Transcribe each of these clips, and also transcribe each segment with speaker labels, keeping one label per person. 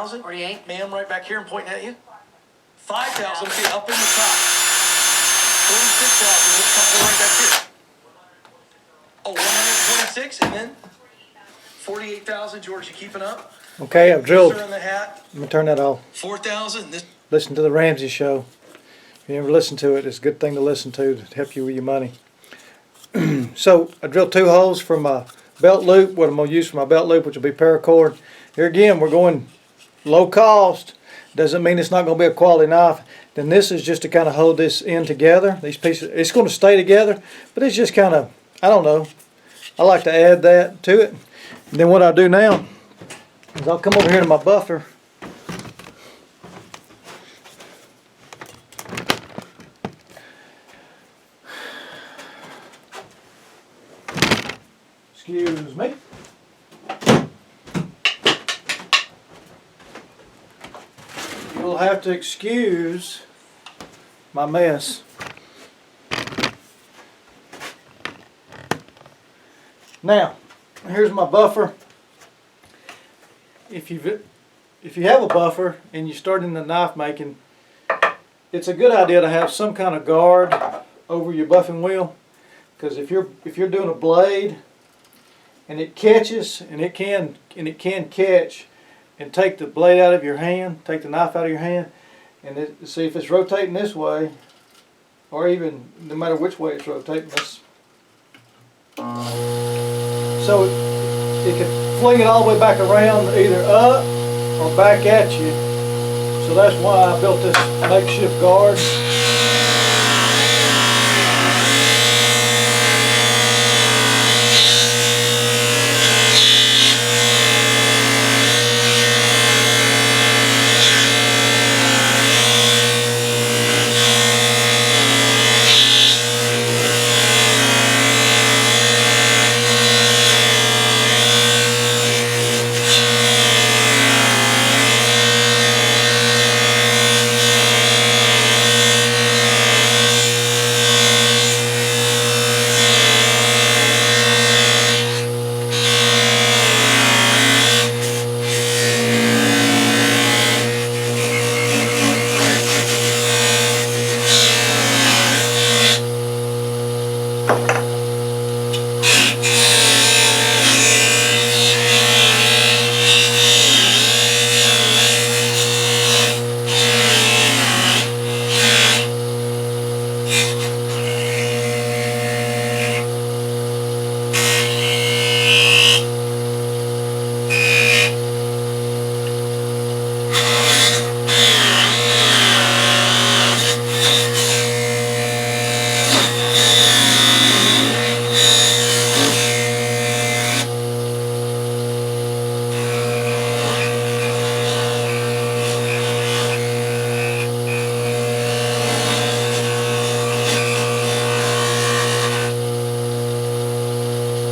Speaker 1: 40,000.
Speaker 2: 48.
Speaker 1: Ma'am, right back here and pointing at you. 5,000. Okay, up in the top. 46,000. This couple right back here. Oh, 126, and then 48,000. George, you keeping up?
Speaker 3: Okay, I've drilled.
Speaker 1: Sir in the hat.
Speaker 3: Let me turn that off.
Speaker 1: 4,000. This.
Speaker 3: Listen to the Ramsey show. If you ever listen to it, it's a good thing to listen to help you with your money. So I drilled 2 holes for my belt loop, what I'm going to use for my belt loop, which will be paracord. Here again, we're going low cost. Doesn't mean it's not going to be a quality knife. Then this is just to kind of hold this in together. These pieces, it's going to stay together, but it's just kind of, I don't know. I like to add that to it. And then what I do now is I'll come over here to my buffer. Excuse me. You'll have to excuse my mess. Now, here's my buffer. If you have a buffer and you start in the knife making, it's a good idea to have some kind of guard over your buffing wheel, because if you're doing a blade and it catches, and it can catch and take the blade out of your hand, take the knife out of your hand, and see if it's rotating this way, or even no matter which way it's rotating, so it can fling it all the way back around, either up or back at you. So that's why I built this makeshift guard.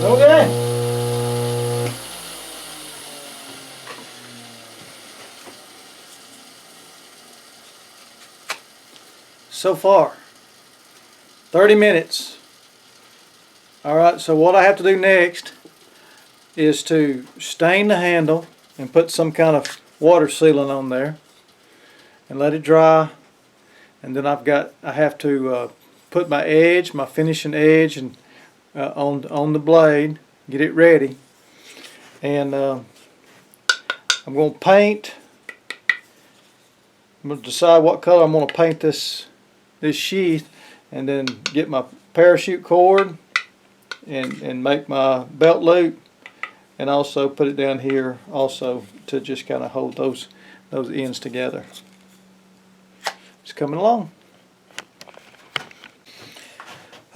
Speaker 3: Okay. So far, 30 minutes. Alright, so what I have to do next is to stain the handle and put some kind of water sealant on there and let it dry. And then I have to put my edge, my finishing edge, and on the blade, get it ready. And I'm going to paint. I'm going to decide what color I'm going to paint this sheath, and then get my parachute cord and make my belt loop, and also put it down here also to just kind of hold those ends together. It's coming along.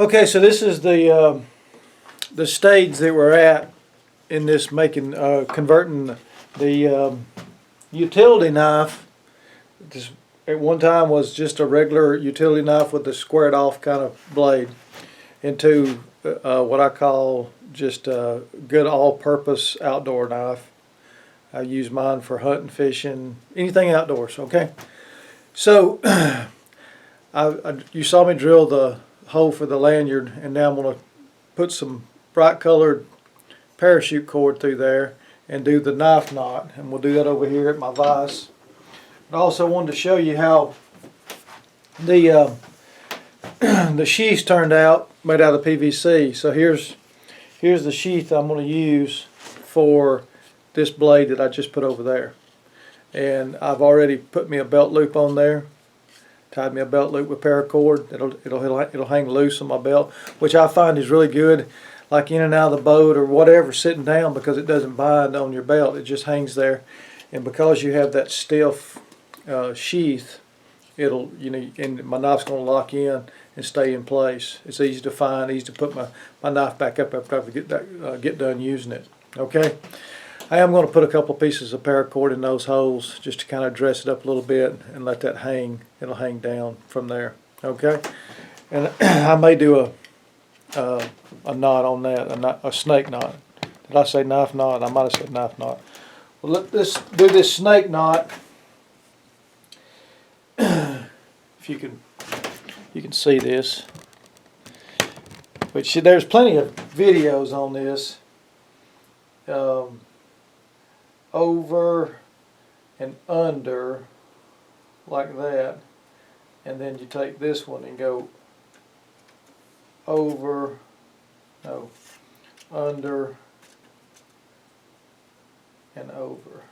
Speaker 3: Okay, so this is the stage that we're at in this converting the utility knife. This at one time was just a regular utility knife with a squared off kind of blade into what I call just a good all-purpose outdoor knife. I use mine for hunting, fishing, anything outdoors. Okay, so you saw me drill the hole for the lanyard, and now I'm going to put some bright colored parachute cord through there and do the knife knot, and we'll do that over here at my vise. I also wanted to show you how the the sheath turned out, made out of PVC. So here's the sheath I'm going to use for this blade that I just put over there, and I've already put me a belt loop on there, tied me a belt loop with paracord. It'll hang loose on my belt, which I find is really good, like in and out of the boat or whatever, sitting down, because it doesn't bind on your belt. It just hangs there, and because you have that stiff sheath, it'll, and my knife's going to lock in and stay in place. It's easy to find, easy to put my knife back up after I get done using it. Okay, I am going to put a couple pieces of paracord in those holes just to kind of dress it up a little bit and let that hang. It'll hang down from there. Okay, and I may do a knot on that, a snake knot. Did I say knife knot? I might have said knife knot. Well, let's do this snake knot. If you can see this, which there's plenty of videos on this. Over and under like that, and then you take this one and go over, no, under and over.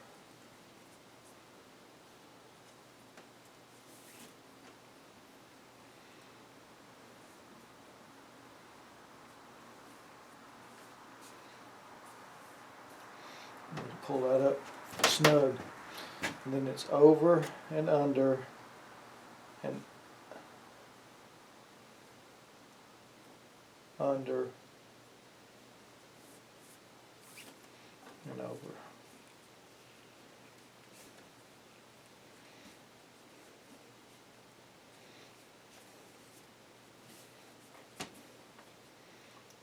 Speaker 3: Pull that up snug, and then it's over and under and under and over.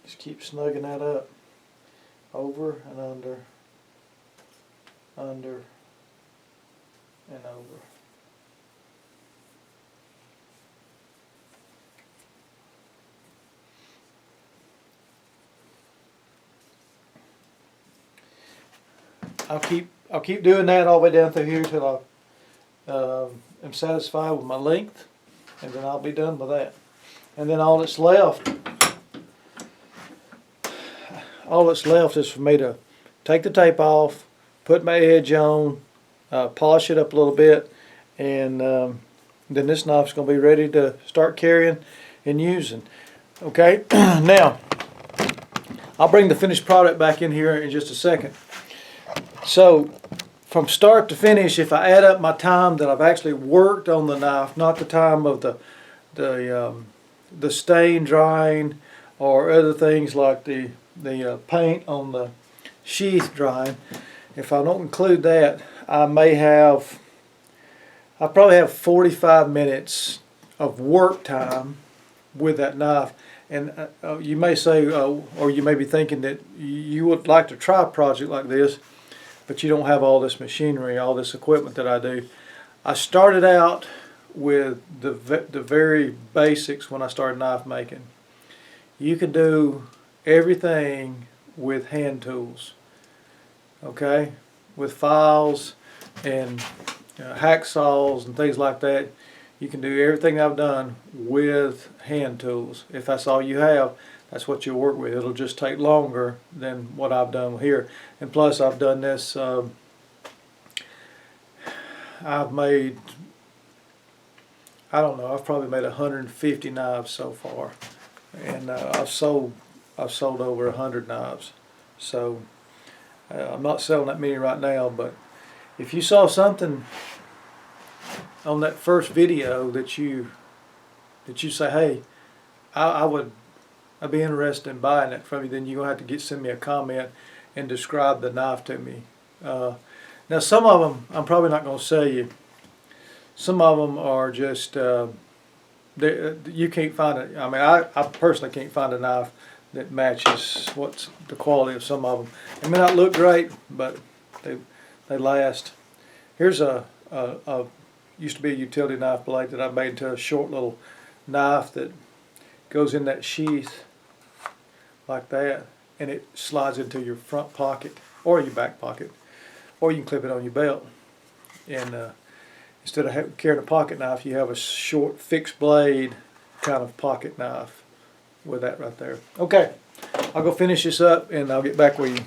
Speaker 3: Just keep snugging that up. Over and under and over. I'll keep doing that all the way down through here till I am satisfied with my length, and then I'll be done with that. And then all that's left is for me to take the tape off, put my edge on, polish it up a little bit, and then this knife's going to be ready to start carrying and using. Okay, now I'll bring the finished product back in here in just a second. So from start to finish, if I add up my time that I've actually worked on the knife, not the time of the stain drying or other things like the paint on the sheath drying, if I don't include that, I probably have 45 minutes of work time with that knife. And you may say, or you may be thinking that you would like to try a project like this, but you don't have all this machinery, all this equipment that I do. I started out with the very basics when I started knife making. You can do everything with hand tools, okay? With files and hacksaws and things like that. You can do everything I've done with hand tools. If that's all you have, that's what you work with. It'll just take longer than what I've done here. And plus, I've done this, I've made, I don't know, I've probably made 150 knives so far. And I've sold over 100 knives. So I'm not selling that many right now, but if you saw something on that first video that you say, hey, I'd be interested in buying it from you, then you're going to have to send me a comment and describe the knife to me. Now some of them I'm probably not going to sell you. Some of them are just, you can't find it. I mean, I personally can't find a knife that matches what's the quality of some of them. It may not look great, but they last. Here's used to be a utility knife blade that I made into a short little knife that goes in that sheath like that, and it slides into your front pocket or your back pocket, or you can clip it on your belt. And instead of carrying a pocket knife, you have a short fixed blade kind of pocket knife with that right there. Okay, I'll go finish this up and I'll get back with you.